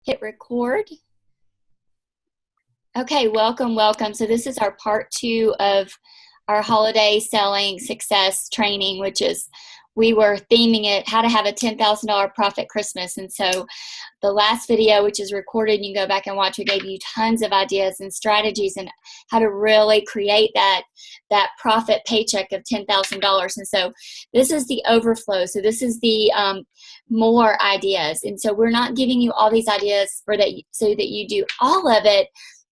Hit record. Okay, welcome, welcome. So this is our part 2 of our holiday selling success training, which is we were theming it, how to have a $10,000 profit Christmas. And so the last video, which is recorded, you can go back and watch, we gave you tons of ideas and strategies and how to really create that profit paycheck of $10,000. And so this is the overflow. So this is the more ideas. And so we're not giving you all these ideas so that you do all of it,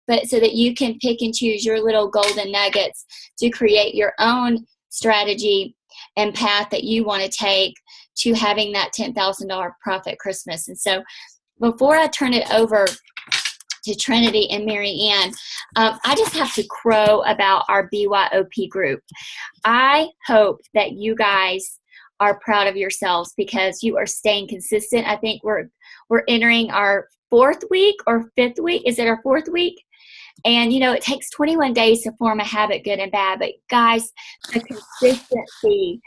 but so that you can pick and choose your little golden nuggets to create your own strategy and path that you want to take to having that $10,000 profit Christmas. And so before I turn it over to Trinity and Mary Ann, I just have to crow about our BYOP group. I hope that you guys are proud of yourselves because you are staying consistent. I think we're entering our 4th week or 5th week. Is it our 4th week? And, you know, it takes 21 days to form a habit, good and bad. But, guys, the consistency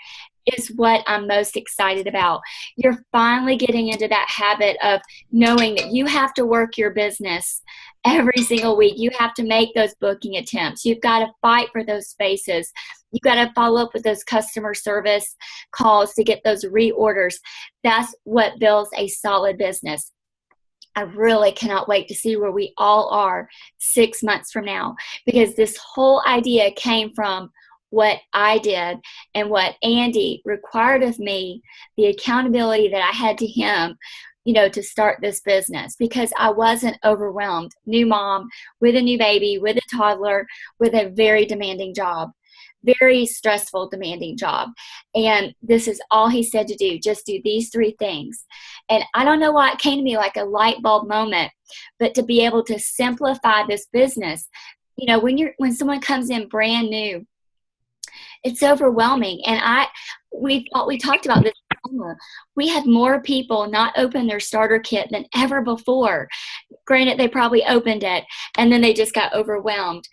is what I'm most excited about. You're finally getting into that habit of knowing that you have to work your business every single week. You have to make those booking attempts. You've got to fight for those spaces. You've got to follow up with those customer service calls to get those reorders. That's what builds a solid business. I really cannot wait to see where we all are 6 months from now, because this whole idea came from what I did and what Andy required of me, the accountability that I had to him, you know, to start this business, because I wasn't overwhelmed. New mom with a new baby, with a toddler, with a very demanding job. Very stressful, demanding job. And this is all he said to do. Just do these 3 things. And I don't know why it came to me like a light bulb moment, but to be able to simplify this business, you know, when someone comes in brand new, it's overwhelming. And we talked about this. We had more people not open their starter kit than ever before. Granted, they probably opened it and then they just got overwhelmed.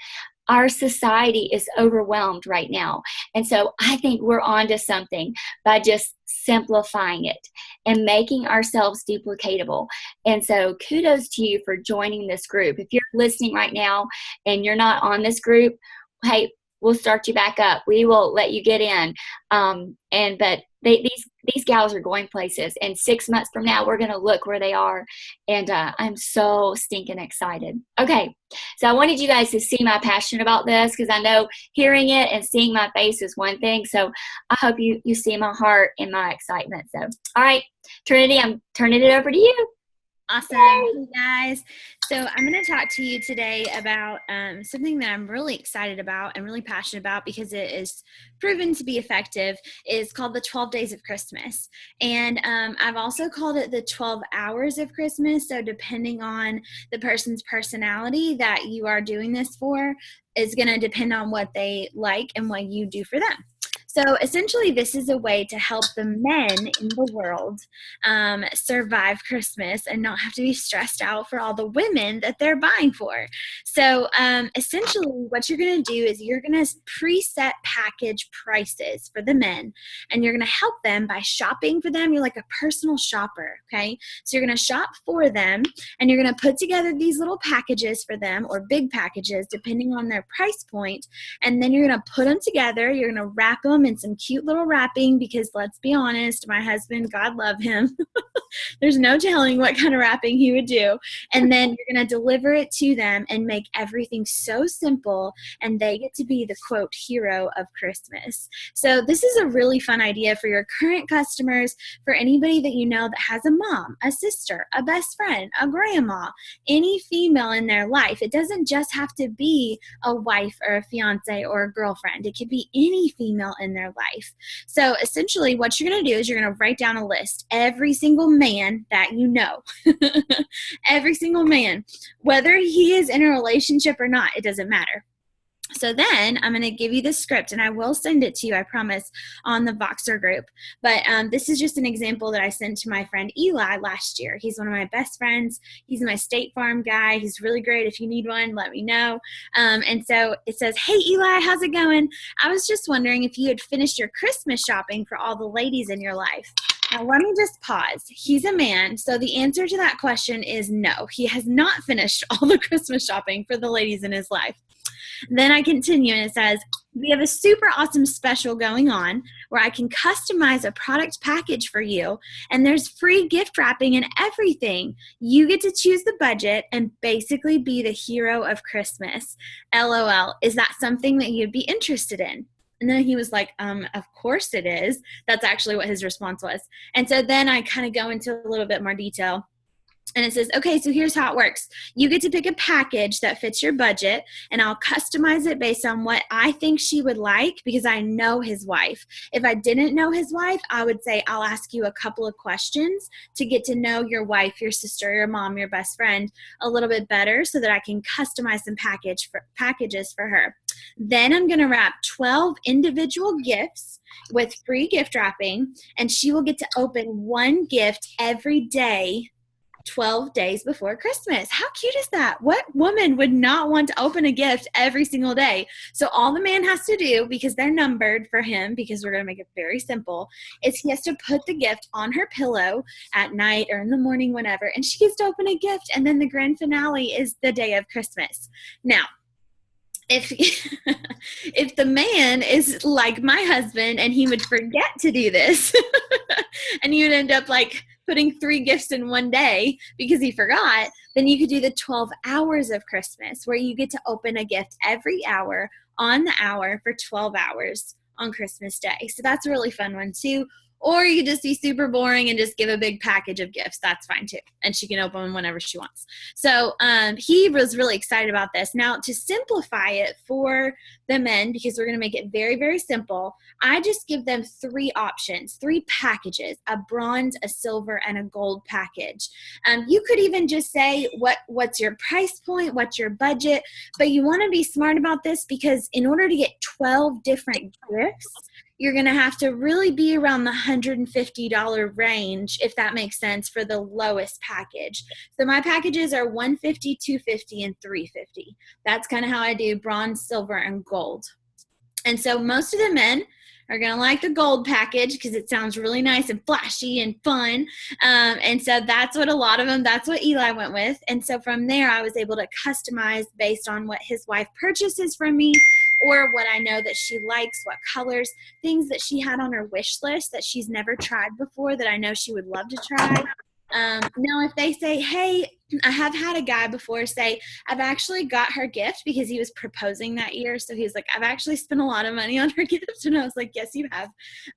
Our society is overwhelmed right now. And so I think we're onto something by just simplifying it and making ourselves duplicatable. And so kudos to you for joining this group. If you're listening right now and you're not on this group, hey, we'll start you back up. We will let you get in. But these gals are going places, and 6 months from now, we're going to look where they are. And I'm so stinking excited. Okay. So I wanted you guys to see my passion about this, because I know hearing it and seeing my face is one thing. So I hope you see my heart and my excitement. So, all right, Trinity, I'm turning it over to you. Awesome. Hey guys. So I'm going to talk to you today about something that I'm really excited about and really passionate about because it is proven to be effective. Is called the 12 Days of Christmas. And I've also called it the 12 Hours of Christmas. So depending on the person's personality that you are doing this for is going to depend on what they like and what you do for them. So essentially, this is a way to help the men in the world survive Christmas and not have to be stressed out for all the women that they're buying for. So essentially, what you're going to do is you're going to preset package prices for the men, and you're going to help them by shopping for them. You're like a personal shopper, okay? So you're going to shop for them, and you're going to put together these little packages for them, or big packages, depending on their price point, and then you're going to put them together. You're going to wrap them in some cute little wrapping, because let's be honest, my husband, God love him, there's no telling what kind of wrapping he would do. And then you're going to deliver it to them and make everything so simple, and they get to be the quote hero of Christmas. So this is a really fun idea for your current customers, for anybody that you know that has a mom, a sister, a best friend, a grandma, any female in their life. It doesn't just have to be a wife or a fiance or a girlfriend. It could be any female in their life. So essentially what you're going to do is you're going to write down a list. Every single man that you know, every single man, whether he is in a relationship or not, it doesn't matter. So then I'm going to give you the script, and I will send it to you, I promise, on the Voxer group. But this is just an example that I sent to my friend Eli last year. He's one of my best friends. He's my State Farm guy. He's really great. If you need one, let me know. And so it says, "Hey, Eli, how's it going? I was just wondering if you had finished your Christmas shopping for all the ladies in your life." Now, let me just pause. He's a man, so the answer to that question is no. He has not finished all the Christmas shopping for the ladies in his life. Then I continue and it says, we have a super awesome special going on where I can customize a product package for you, and there's free gift wrapping and everything. You get to choose the budget and basically be the hero of Christmas. LOL. Is that something that you'd be interested in? And then he was like, of course it is. That's actually what his response was. And so then I kind of go into a little bit more detail. And it says, okay, so here's how it works. You get to pick a package that fits your budget, and I'll customize it based on what I think she would like because I know his wife. If I didn't know his wife, I would say I'll ask you a couple of questions to get to know your wife, your sister, your mom, your best friend a little bit better so that I can customize some packages for her. Then I'm going to wrap 12 individual gifts with free gift wrapping, and she will get to open one gift every day 12 days before Christmas. How cute is that? What woman would not want to open a gift every single day? So all the man has to do, because they're numbered for him, because we're going to make it very simple, is he has to put the gift on her pillow at night or in the morning, whenever, and she gets to open a gift, and then the grand finale is the day of Christmas. Now, if if the man is like my husband and he would forget to do this and you'd end up like putting 3 gifts in one day because he forgot, then you could do the 12 hours of Christmas where you get to open a gift every hour on the hour for 12 hours on Christmas Day. So that's a really fun one too. Or you could just be super boring and just give a big package of gifts. That's fine too. And she can open them whenever she wants. So he was really excited about this. Now, to simplify it for the men, because we're going to make it very, very simple, I just give them 3 options, 3 packages: a bronze, a silver, and a gold package. You could even just say, what's your price point? What's your budget? But you want to be smart about this, because in order to get 12 different gifts, you're going to have to really be around the $150 range, if that makes sense, for the lowest package. So my packages are $150, $250, and $350. That's kind of how I do bronze, silver, and gold. And so most of the men are going to like the gold package because it sounds really nice and flashy and fun. And so that's what a lot of them, that's what Eli went with. And so from there, I was able to customize based on what his wife purchases from me, or what I know that she likes, what colors, things that she had on her wish list that she's never tried before that I know she would love to try. Now, if they say, hey, I have had a guy before say, I've actually got her gift, because he was proposing that year. So he's like, I've actually spent a lot of money on her gift. And I was like, yes, you have.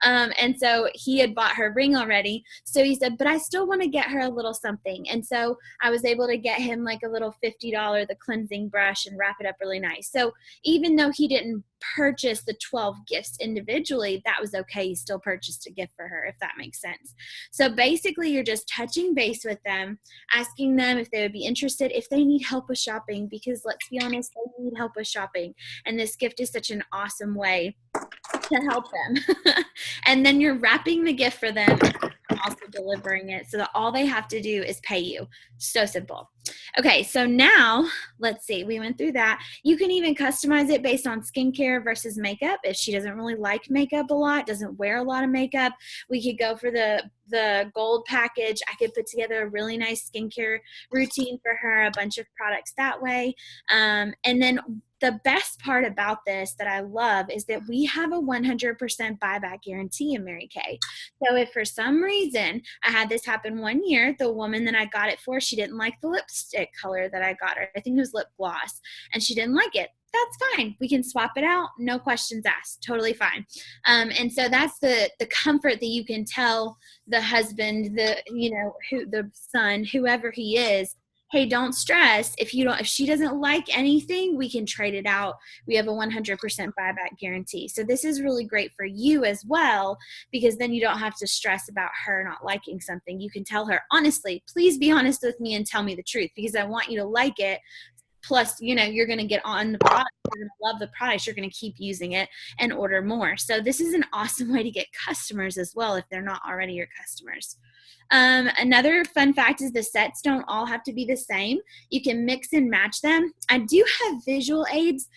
And so he had bought her ring already. So he said, but I still want to get her a little something. And so I was able to get him like a little $50, the cleansing brush, and wrap it up really nice. So even though he didn't purchase the 12 gifts individually, that was okay. He still purchased a gift for her, if that makes sense. So basically, you're just touching base with them, asking them if they would be interested, if they need help with shopping, because let's be honest, they need help with shopping. And this gift is such an awesome way to help them. And then you're wrapping the gift for them, and also delivering it, so that all they have to do is pay you. So simple. Okay, so now let's see. We went through that. You can even customize it based on skincare versus makeup. If she doesn't really like makeup a lot, doesn't wear a lot of makeup, we could go for the gold package. I could put together a really nice skincare routine for her, a bunch of products that way. And then the best part about this that I love is that we have a 100% buyback guarantee in Mary Kay. So if for some reason, I had this happen one year, the woman that I got it for, she didn't like the lipstick color that I got her. I think it was lip gloss, and she didn't like it. That's fine. We can swap it out. No questions asked. Totally fine. And so that's the comfort that you can tell the husband, the son, whoever he is, hey, don't stress. If she doesn't like anything, we can trade it out. We have a 100% buyback guarantee. So this is really great for you as well, because then you don't have to stress about her not liking something. You can tell her, honestly, please be honest with me and tell me the truth, because I want you to like it. Plus, you're going to get on the product. You're going to love the product. You're going to keep using it and order more. So this is an awesome way to get customers as well, if they're not already your customers. Another fun fact is the sets don't all have to be the same. You can mix and match them. I do have visual aids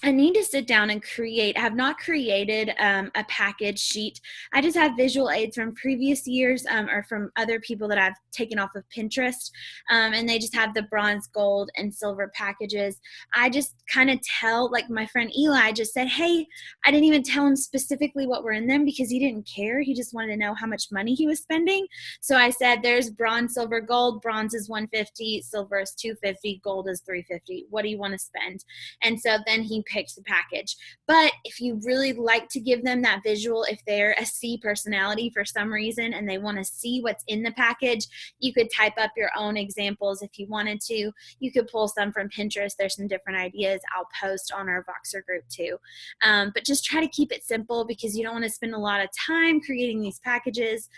I need to sit down and I have not created a package sheet. I just have visual aids from previous years or from other people that I've taken off of Pinterest. And they just have the bronze, gold, and silver packages. I just kind of tell, like my friend Eli just said, hey, I didn't even tell him specifically what were in them because he didn't care. He just wanted to know how much money he was spending. So I said, there's bronze, silver, gold. Bronze is $150, silver is $250, gold is $350. What do you want to spend? And so then he picked the package. But if you really like to give them that visual, if they're a C personality for some reason and they want to see what's in the package, you could type up your own examples if you wanted to. You could pull some from Pinterest. There's some different ideas I'll post on our Voxer group too. But just try to keep it simple because you don't want to spend a lot of time creating these packages.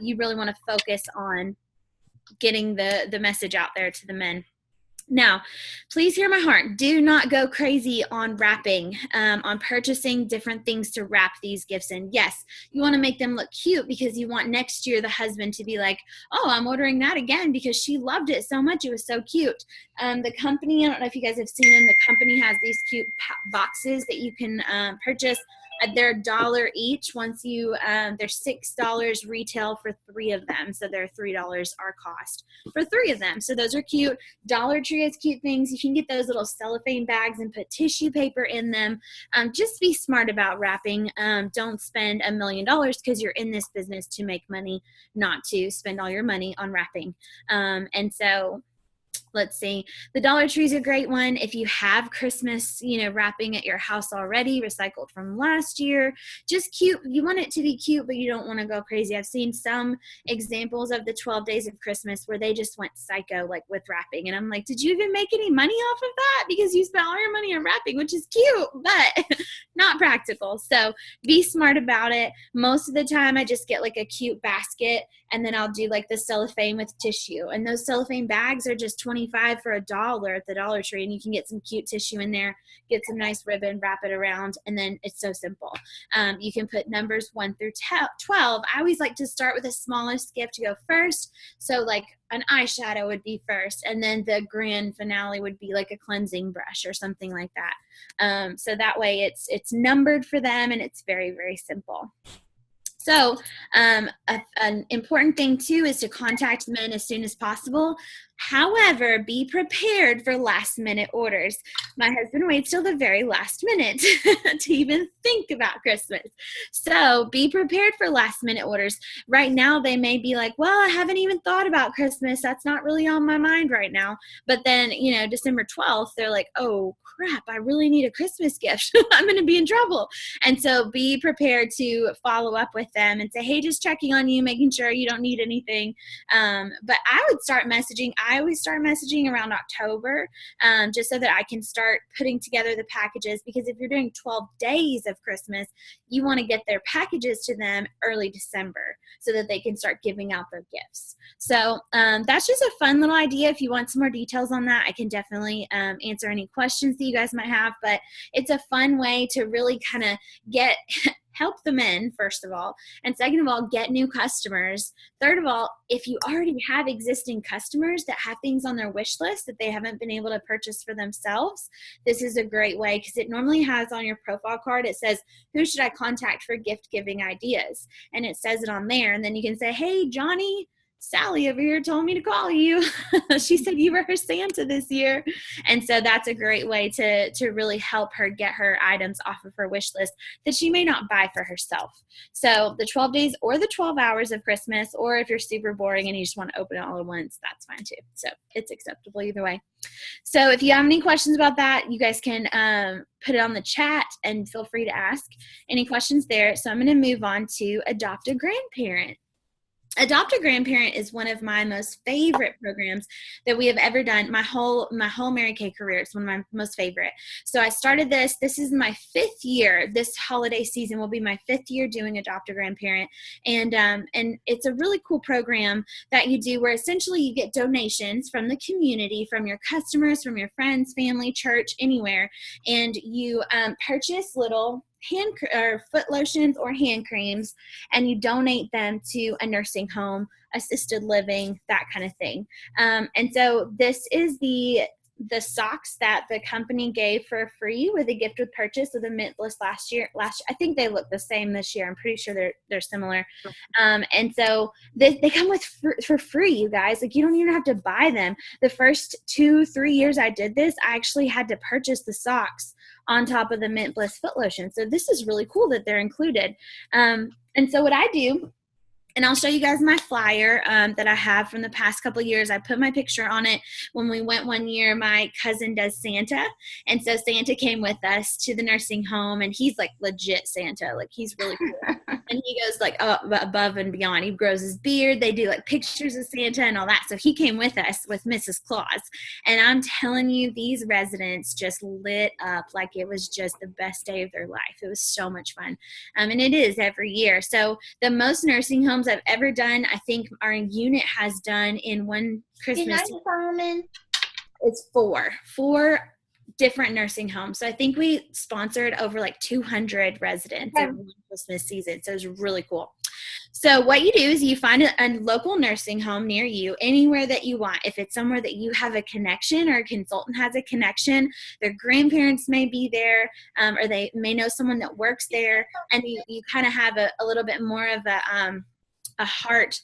You really want to focus on getting the message out there to the men. Now, please hear my heart. Do not go crazy on wrapping, on purchasing different things to wrap these gifts in. Yes, you want to make them look cute because you want next year the husband to be like, oh, I'm ordering that again because she loved it so much. It was so cute. The company, I don't know if you guys have seen them, the company has these cute boxes that you can purchase. They're $1 each. Once you, they're $6 retail for 3 of them. So they're $3 our cost for 3 of them. So those are cute. Dollar Tree has cute things. You can get those little cellophane bags and put tissue paper in them. Just be smart about wrapping. Don't spend $1 million because you're in this business to make money, not to spend all your money on wrapping. And so let's see. The Dollar Tree is a great one. If you have Christmas, wrapping at your house already, recycled from last year, just cute. You want it to be cute, but you don't want to go crazy. I've seen some examples of the 12 days of Christmas where they just went psycho, like with wrapping. And I'm like, did you even make any money off of that? Because you spent all your money on wrapping, which is cute, but not practical. So be smart about it. Most of the time I just get like a cute basket and then I'll do like the cellophane with tissue. And those cellophane bags are just $25 for $1 at the Dollar Tree, and you can get some cute tissue in there, get some nice ribbon, wrap it around, and then it's so simple. You can put numbers 1 through 12. I always like to start with the smallest gift to go first. So like an eyeshadow would be first, and then the grand finale would be like a cleansing brush or something like that. So that way it's numbered for them, and it's very, very simple. So an important thing too is to contact men as soon as possible. However, be prepared for last minute orders. My husband waits till the very last minute to even think about Christmas. So be prepared for last minute orders. Right now, they may be like, well, I haven't even thought about Christmas. That's not really on my mind right now. But then, December 12th, they're like, oh crap, I really need a Christmas gift. I'm going to be in trouble. And so be prepared to follow up with them and say, hey, just checking on you, making sure you don't need anything. But I would start messaging. I always start messaging around October, just so that I can start putting together the packages, because if you're doing 12 days of Christmas, you want to get their packages to them early December so that they can start giving out their gifts. So that's just a fun little idea. If you want some more details on that, I can definitely answer any questions that you guys might have, but it's a fun way to really kind of help the men, first of all, and second of all, get new customers. Third of all, if you already have existing customers that have things on their wish list that they haven't been able to purchase for themselves, this is a great way, because it normally has on your profile card, it says, who should I contact for gift giving ideas? And it says it on there, and then you can say, hey, Johnny, Sally over here told me to call you. She said you were her Santa this year. And so that's a great way to really help her get her items off of her wish list that she may not buy for herself. So the 12 days or the 12 hours of Christmas, or if you're super boring and you just want to open it all at once, that's fine too. So it's acceptable either way. So if you have any questions about that, you guys can put it on the chat and feel free to ask any questions there. So I'm going to move on to Adopt a Grandparent. Adopt a Grandparent is one of my most favorite programs that we have ever done. My whole Mary Kay career, it's one of my most favorite. So I started this. This is my 5th year. This holiday season will be my 5th year doing Adopt a Grandparent, and it's a really cool program that you do where essentially you get donations from the community, from your customers, from your friends, family, church, anywhere, and you purchase little hand or foot lotions or hand creams, and you donate them to a nursing home, assisted living, that kind of thing. And so this is the the socks that the company gave for free with a gift with purchase of the Mintless last year. I think they look the same this year. I'm pretty sure they're similar. And so they come with for free, you guys. Like, you don't even have to buy them. The first 2-3 years I did this, I actually had to purchase the socks on top of the Mint Bliss foot lotion. So this is really cool that they're included. And so what I do, and I'll show you guys my flyer that I have from the past couple of years. I put my picture on it. When we went one year, my cousin does Santa. And so Santa came with us to the nursing home, and he's like legit Santa. Like, he's really cool. And he goes like above and beyond. He grows his beard. They do like pictures of Santa and all that. So he came with us with Mrs. Claus. And I'm telling you, these residents just lit up like it was just the best day of their life. It was so much fun. And it is every year. So the most nursing homes I've ever done, I think our unit has done in one Christmas. It's four different nursing homes. So I think we sponsored over like 200 residents in one Christmas season. So it was really cool. So what you do is you find a local nursing home near you, anywhere that you want. If it's somewhere that you have a connection or a consultant has a connection, their grandparents may be there, or they may know someone that works there, and you kind of have a little bit more of a heart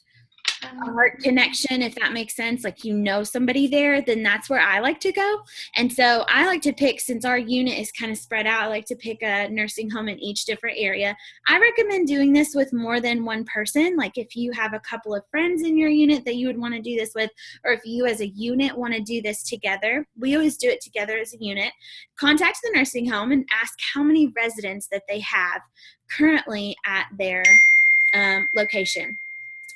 connection, if that makes sense, like, you know, somebody there, then that's where I like to go. And so I like to pick, since our unit is kind of spread out, I like to pick a nursing home in each different area. I recommend doing this with more than one person. Like, if you have a couple of friends in your unit that you would want to do this with, or if you as a unit want to do this together, we always do it together as a unit. Contact the nursing home and ask how many residents that they have currently at their location.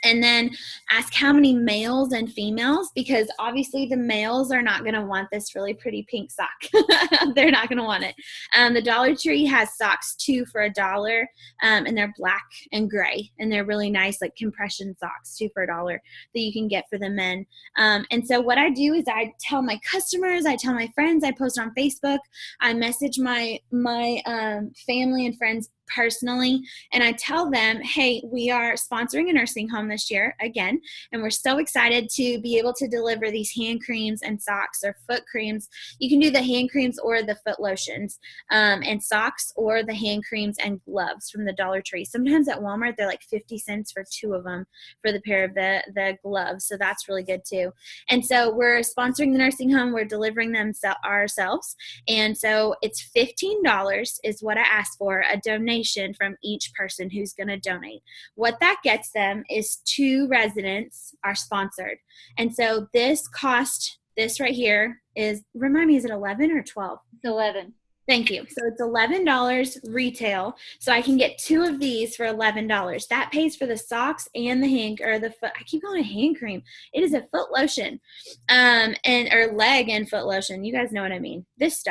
And then ask how many males and females, because obviously the males are not going to want this really pretty pink sock. They're not going to want it. The Dollar Tree has socks too for $1, and they're black and gray, and they're really nice, like compression socks too for $1 that you can get for the men. And so what I do is I tell my customers, I tell my friends, I post on Facebook, I message my family and friends personally, and I tell them, hey, we are sponsoring a nursing home this year again, and we're so excited to be able to deliver these hand creams and socks or foot creams. You can do the hand creams or the foot lotions, and socks, or the hand creams and gloves from the Dollar Tree. Sometimes at Walmart they're like 50 cents for 2 of them for the pair of the gloves, so that's really good too. And so we're sponsoring the nursing home, we're delivering them ourselves, and so it's $15 is what I asked for, a donation from each person who's going to donate. What that gets them is 2 residents are sponsored. And so this right here is, remind me, is it 11 or 12? It's 11. Thank you. So it's $11 retail. So I can get 2 of these for $11. That pays for the socks and the foot. I keep calling it hand cream. It is a foot lotion, or leg and foot lotion. You guys know what I mean. This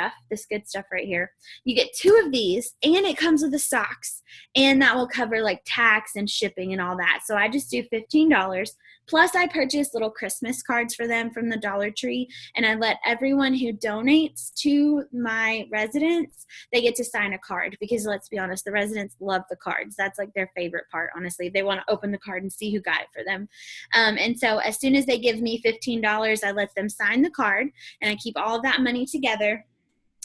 good stuff right here. You get 2 of these, and it comes with the socks, and that will cover like tax and shipping and all that. So I just do $15. Plus, I purchase little Christmas cards for them from the Dollar Tree, and I let everyone who donates to my residents, they get to sign a card, because let's be honest, the residents love the cards. That's like their favorite part, honestly. They want to open the card and see who got it for them. And so as soon as they give me $15, I let them sign the card, and I keep all of that money together.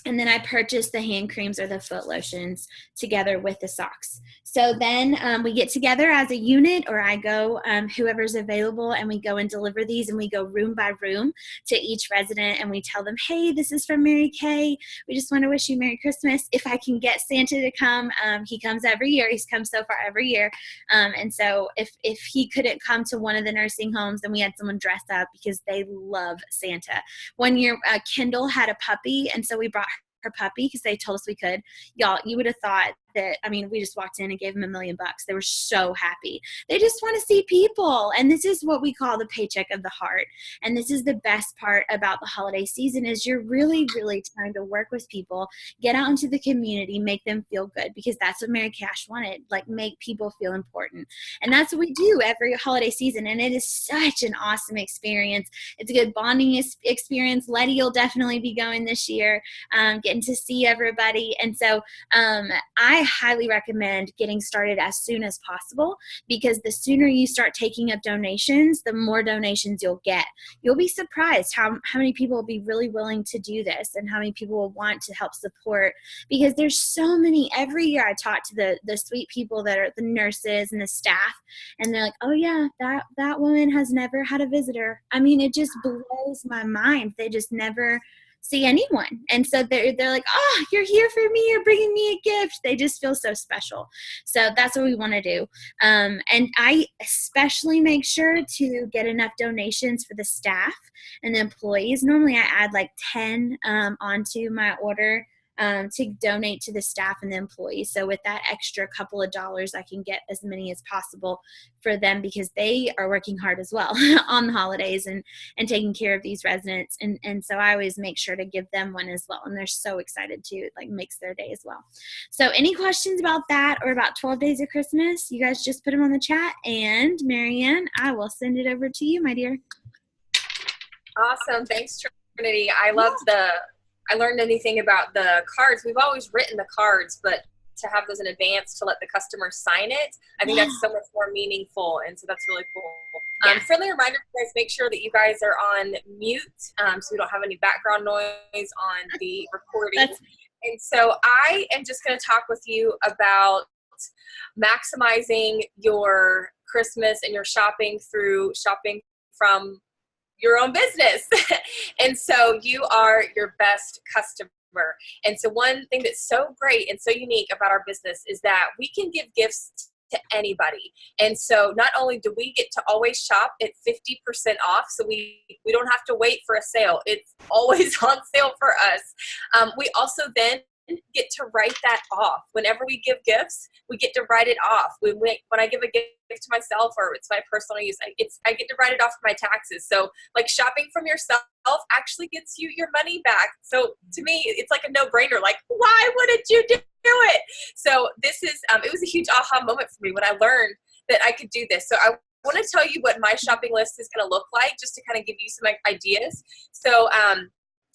And then I purchase the hand creams or the foot lotions together with the socks. So then we get together as a unit, or I go, whoever's available, and we go and deliver these, and we go room by room to each resident, and we tell them, hey, this is from Mary Kay. We just want to wish you Merry Christmas. If I can get Santa to come, he comes every year. He's come so far every year. And so if he couldn't come to one of the nursing homes, then we had someone dress up, because they love Santa. One year, Kendall had a puppy, and so we brought her puppy because they told us we could. Y'all, you would have thought that, I mean, we just walked in and gave them $1 million. They were so happy. They just want to see people. And this is what we call the paycheck of the heart. And this is the best part about the holiday season, is you're really, really trying to work with people, get out into the community, make them feel good, because that's what Mary Cash wanted, like make people feel important. And that's what we do every holiday season. And it is such an awesome experience. It's a good bonding experience. Letty will definitely be going this year, getting to see everybody. And so I I highly recommend getting started as soon as possible, because the sooner you start taking up donations, the more donations you'll get. You'll be surprised how many people will be really willing to do this, and how many people will want to help support, because there's so many. Every year I talk to the sweet people that are the nurses and the staff, and they're like, oh yeah, that woman has never had a visitor. I mean, it just blows my mind. They just never see anyone. And so they're like, oh, you're here for me, you're bringing me a gift. They just feel so special. So that's what we want to do. And I especially make sure to get enough donations for the staff and the employees. Normally I add like 10 onto my order to donate to the staff and the employees. So with that extra couple of dollars, I can get as many as possible for them, because they are working hard as well on the holidays and taking care of these residents. And so I always make sure to give them one as well. And they're so excited too. It like makes their day as well. So any questions about that or about 12 Days of Christmas, you guys just put them on the chat. And Marianne, I will send it over to you, my dear. Awesome. Thanks, Trinity. I learned anything about the cards. We've always written the cards, but to have those in advance to let the customer sign it, I think that's so much more meaningful. And so that's really cool. Friendly reminder, guys, make sure that you guys are on mute so we don't have any background noise on the recording. And so I am just going to talk with you about maximizing your Christmas and your shopping through shopping from your own business. And so you are your best customer. And so one thing that's so great and so unique about our business is that we can give gifts to anybody. And so not only do we get to always shop at 50% off, so we don't have to wait for a sale. It's always on sale for us. We also then get to write that off. Whenever we give gifts, we get to write it off. When I give a gift to myself, or it's my personal use, I get to write it off for my taxes. So like shopping from yourself actually gets you your money back. So to me, it's like a no-brainer. Like, why wouldn't you do it? So this is, it was a huge aha moment for me when I learned that I could do this. So I want to tell you what my shopping list is going to look like, just to kind of give you some ideas. So,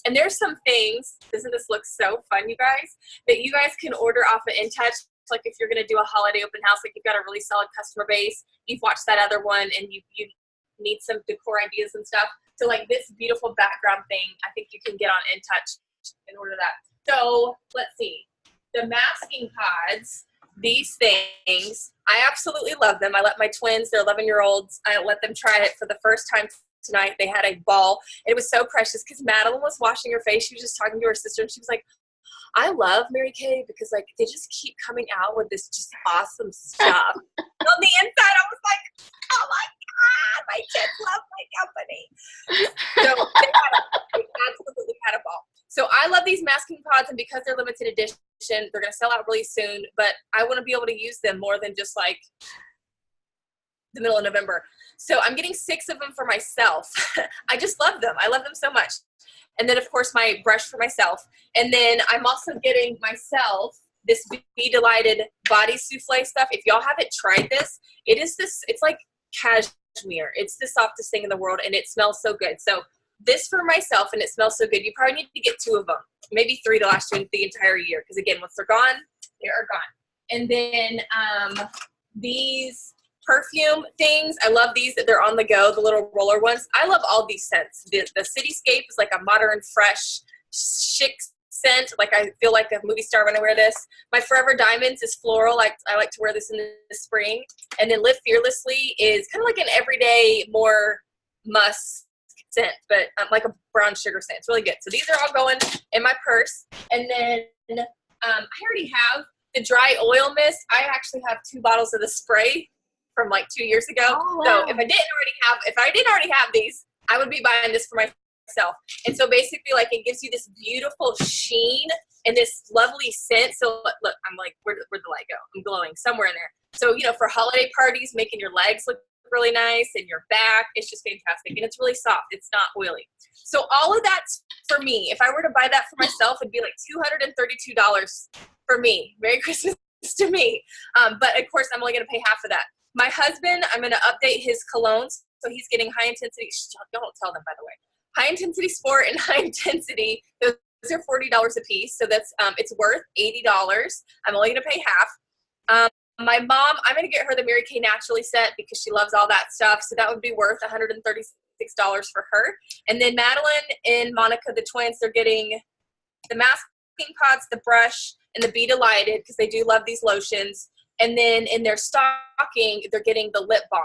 and there's some things, doesn't this look so fun, you guys, that you guys can order off of InTouch. Like if you're going to do a holiday open house, like you've got a really solid customer base, you've watched that other one, and you need some decor ideas and stuff. So like this beautiful background thing, I think you can get on InTouch and order that. So let's see. The masking pods, these things, I absolutely love them. I let my twins, they're 11-year-olds, I let them try it for the first time tonight. They had a ball. It was so precious because Madeline was washing her face. She was just talking to her sister, and she was like, I love Mary Kay because like they just keep coming out with this just awesome stuff. And on the inside, I was like, oh my God, my kids love my company. So they absolutely had a ball. So I love these masking pods, and because they're limited edition, they're going to sell out really soon, but I want to be able to use them more than just like the middle of November. So I'm getting 6 of them for myself. I just love them. I love them so much. And then of course my brush for myself. And then I'm also getting myself this Be Delighted body souffle stuff. If y'all haven't tried this, it's like cashmere. It's the softest thing in the world, and it smells so good. So this for myself, and it smells so good. You probably need to get 2 of them, maybe 3 to last you the entire year. Because again, once they're gone, they are gone. And then these perfume things, I love these that they're on the go, the little roller ones. I love all these scents. The Cityscape is like a modern, fresh, chic scent. Like I feel like a movie star when I wear this. My Forever Diamonds is floral. I like to wear this in the spring. And then Live Fearlessly is kind of like an everyday, more musk scent, but like a brown sugar scent. It's really good. So these are all going in my purse. And then I already have the dry oil mist. I actually have 2 bottles of the spray from like 2 years ago. Oh, wow. So if I didn't already have these, I would be buying this for myself. And so basically, like, it gives you this beautiful sheen and this lovely scent. So look, I'm like, where'd the light go? I'm glowing somewhere in there. So, you know, for holiday parties, making your legs look really nice and your back, it's just fantastic. And it's really soft. It's not oily. So all of that's for me. If I were to buy that for myself, it'd be like $232 for me. Merry Christmas to me. But of course, I'm only going to pay half of that. My husband, I'm going to update his colognes. So he's getting high intensity. Don't tell them, by the way. High intensity sport and high intensity. Those are $40 a piece. So that's, it's worth $80. I'm only going to pay half. My mom, I'm going to get her the Mary Kay Naturally set because she loves all that stuff. So that would be worth $136 for her. And then Madeline and Monica, the twins, they're getting the masking pots, the brush, and the Be Delighted because they do love these lotions. And then in their stocking, they're getting the lip balm.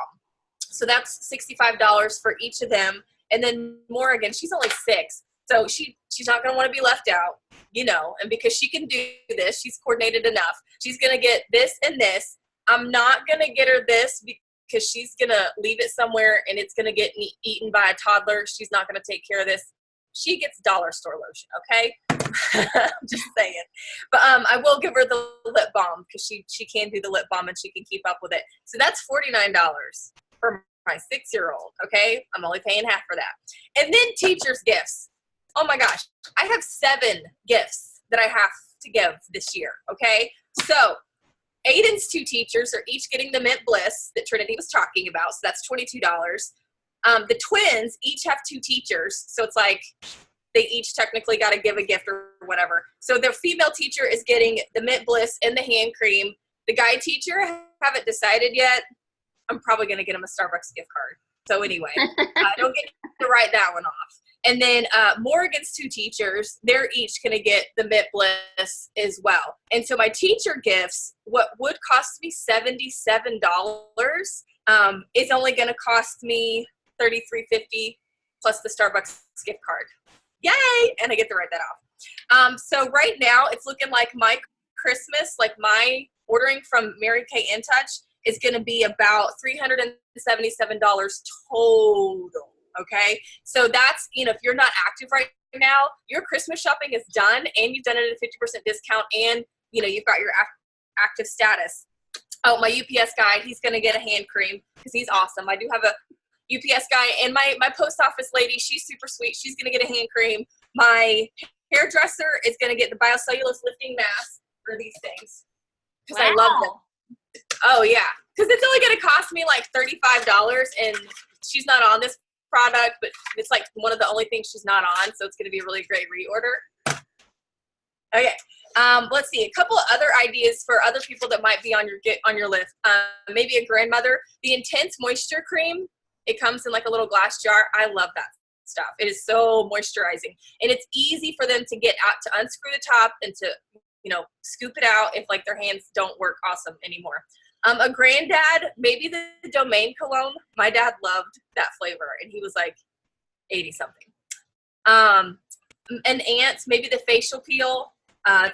So that's $65 for each of them. And then Morgan, she's only 6. So she's not going to want to be left out, you know, and because she can do this, she's coordinated enough. She's going to get this and this. I'm not going to get her this because she's going to leave it somewhere and it's going to get eaten by a toddler. She's not going to take care of this. She gets dollar store lotion, okay? I'm just saying. But I will give her the lip balm because she can do the lip balm and she can keep up with it. So that's $49 for my 6-year-old, okay? I'm only paying half for that. And then teachers' gifts. Oh my gosh, I have 7 gifts that I have to give this year, okay? So Aiden's 2 teachers are each getting the Mint Bliss that Trinity was talking about, so that's $22. The twins each have 2 teachers, so it's like they each technically got to give a gift or whatever. So their female teacher is getting the Mint Bliss and the hand cream. The guy teacher, I haven't decided yet. I'm probably going to get him a Starbucks gift card. So anyway, don't get to write that one off. And then Morgan's 2 teachers, they're each going to get the Mint Bliss as well. And so my teacher gifts, what would cost me $77 is only going to cost me $33.50 plus the Starbucks gift card. Yay! And I get to write that off. So right now it's looking like my Christmas, like my ordering from Mary Kay In Touch is going to be about $377 total. Okay. So that's, you know, if you're not active right now, your Christmas shopping is done and you've done it at a 50% discount and, you know, you've got your active status. Oh, my UPS guy, he's going to get a hand cream because he's awesome. I do have a UPS guy and my post office lady, she's super sweet. She's going to get a hand cream. My hairdresser is going to get the biocellulose lifting mask for these things because I love them. Oh yeah. Because it's only going to cost me like $35 and she's not on this product, but it's like one of the only things she's not on, so it's going to be a really great reorder. Okay, let's see a couple of other ideas for other people that might be on your list. Maybe a grandmother. The Intense Moisture Cream. It comes in like a little glass jar. I love that stuff. It is so moisturizing, and it's easy for them to get out, to unscrew the top and to, you know, scoop it out if like their hands don't work awesome anymore. A granddad, maybe the Domain cologne. My dad loved that flavor, and he was like 80-something. An aunt, maybe the facial peel.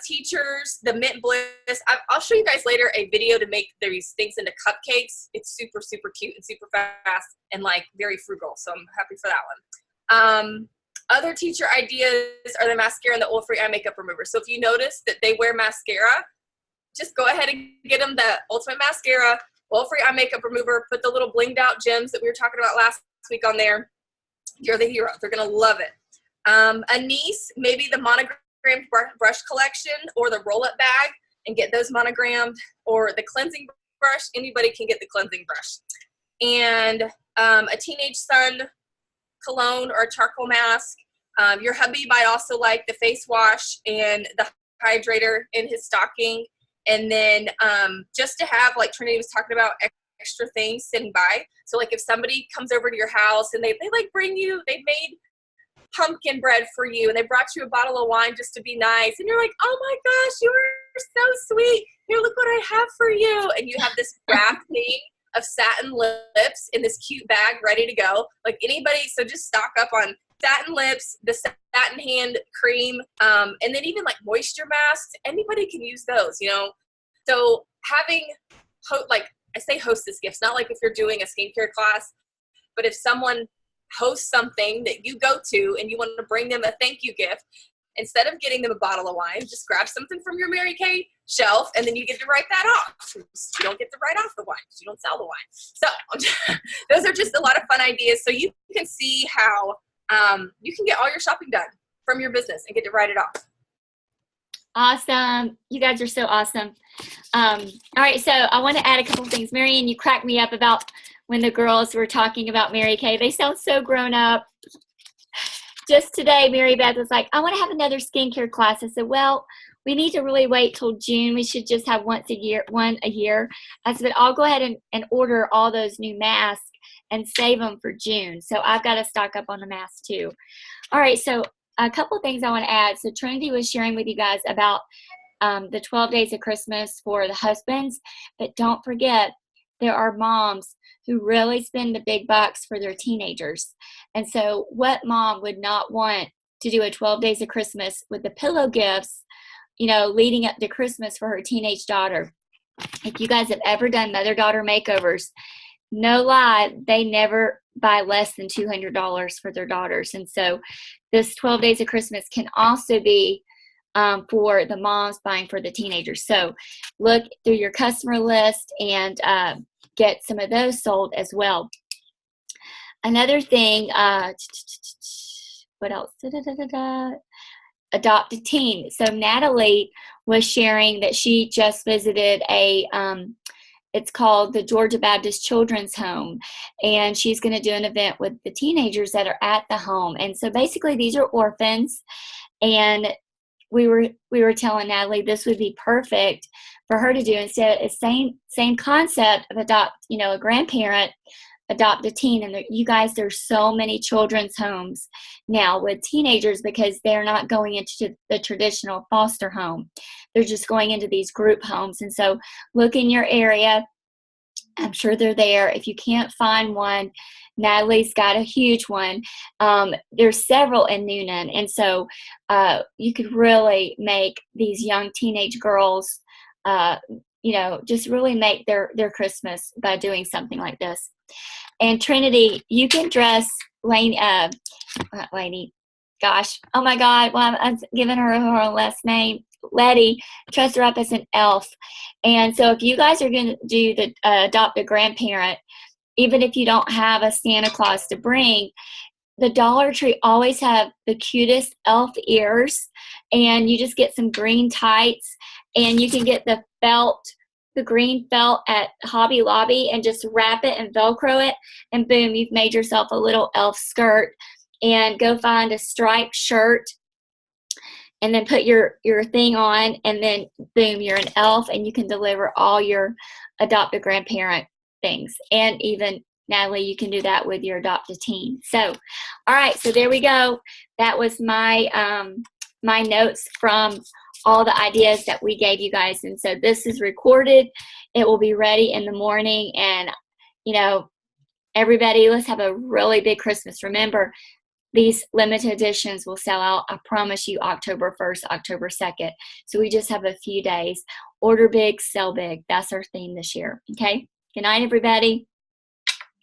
Teachers, the Mint Bliss. I'll show you guys later a video to make these things into cupcakes. It's super, super cute and super fast and like very frugal, so I'm happy for that one. Other teacher ideas are the mascara and the oil-free eye makeup remover. So if you notice that they wear mascara, just go ahead and get them the Ultimate Mascara, oil-free eye makeup remover, put the little blinged out gems that we were talking about last week on there. You're the hero. They're going to love it. A niece, maybe the monogrammed brush collection or the roll-up bag and get those monogrammed, or the cleansing brush. Anybody can get the cleansing brush. And a teenage son cologne or a charcoal mask. Your hubby might also like the face wash and the hydrator in his stocking. And then just to have, like Trinity was talking about, extra things sitting by. So like if somebody comes over to your house and they like bring you, they made pumpkin bread for you and they brought you a bottle of wine just to be nice. And you're like, oh my gosh, you are so sweet. Here, look what I have for you. And you have this wrapped thing of satin lips in this cute bag ready to go. Like anybody, so just stock up on satin lips, the satin hand cream, and then even like moisture masks. Anybody can use those, you know. So having, like I say hostess gifts, not like if you're doing a skincare class, but if someone hosts something that you go to and you want to bring them a thank you gift, instead of getting them a bottle of wine, just grab something from your Mary Kay shelf and then you get to write that off. You don't get to write off the wine because you don't sell the wine. So those are just a lot of fun ideas. So you can see how you can get all your shopping done from your business and get to write it off. Awesome. You guys are so awesome. All right, so I want to add a couple of things. Marianne, you cracked me up about when the girls were talking about Mary Kay. They sound so grown up. just today, Mary Beth was like, I want to have another skincare class. I said, well, we need to really wait till June. We should just have one a year. I said, but I'll go ahead and order all those new masks and save them for June. So I've got to stock up on the masks too. All right, so a couple of things I want to add. So Trinity was sharing with you guys about the 12 days of Christmas for the husbands, but don't forget, there are moms who really spend the big bucks for their teenagers. And so what mom would not want to do a 12 days of Christmas with the pillow gifts, you know, leading up to Christmas for her teenage daughter? If you guys have ever done mother-daughter makeovers, no lie, they never buy less than $200 for their daughters. And so this 12 days of Christmas can also be for the moms buying for the teenagers. So look through your customer list and get some of those sold as well. Another thing, what else? Adopt a teen. So Natalie was sharing that she just visited it's called the Georgia Baptist Children's Home, and she's going to do an event with the teenagers that are at the home. And so basically these are orphans, and we were telling Natalie this would be perfect for her to do instead of same concept of adopt, you know, a grandparent, adopt a teen. And you guys, there's so many children's homes now with teenagers because they're not going into the traditional foster home. They're just going into these group homes. And so look in your area. I'm sure they're there. If you can't find one, Natalie's got a huge one. There's several in Noonan. And so you could really make these young teenage girls, you know, just really make their Christmas by doing something like this. And Trinity, you can dress Lainey, gosh, oh my God, well, I'm giving her last name, Letty, dress her up as an elf. And so if you guys are going to do the adopt a grandparent, even if you don't have a Santa Claus to bring, the Dollar Tree always have the cutest elf ears, and you just get some green tights, and you can get the green felt at Hobby Lobby and just wrap it and Velcro it, and boom, you've made yourself a little elf skirt. And go find a striped shirt and then put your thing on, and then boom, you're an elf, and you can deliver all your adopt a grandparent things. And even Natalie, you can do that with your adopt a teen. So, all right, so there we go. That was my my notes from all the ideas that we gave you guys. And so this is recorded. It will be ready in the morning. And, you know, everybody, let's have a really big Christmas. Remember, these limited editions will sell out, I promise you, October 1st, October 2nd. So we just have a few days. Order big, sell big. That's our theme this year. Okay? Good night, everybody.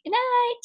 Good night.